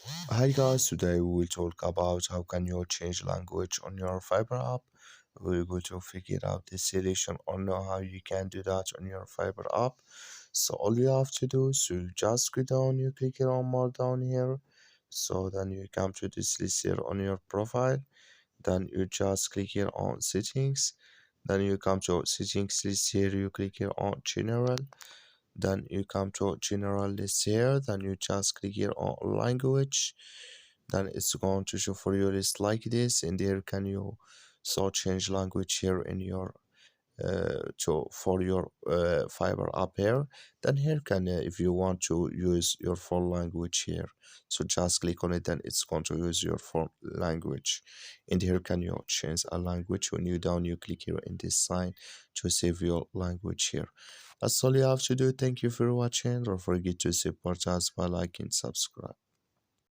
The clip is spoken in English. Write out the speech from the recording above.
Hi guys, today we will talk about how can you change language on your Fiverr app. We're going to figure out this solution or know how you can do that on your Fiverr app. So all you have to do is you just go down, you click here on more down here. So then you come to this list here on your profile. Then you just click here on settings. Then you come to settings list here, you click here on general. Then you come to general list here, then you just click here on language. Then it's going to show for you list like this, and there can you so change language here in your for your Fiverr app here. Then here can if you want to use your full language here, so just click on it, then it's going to use your full language. And here can you change a language. When you down, you click here in this sign to save your language here. That's all you have to do. Thank you for watching. Don't forget to support us by liking, subscribe.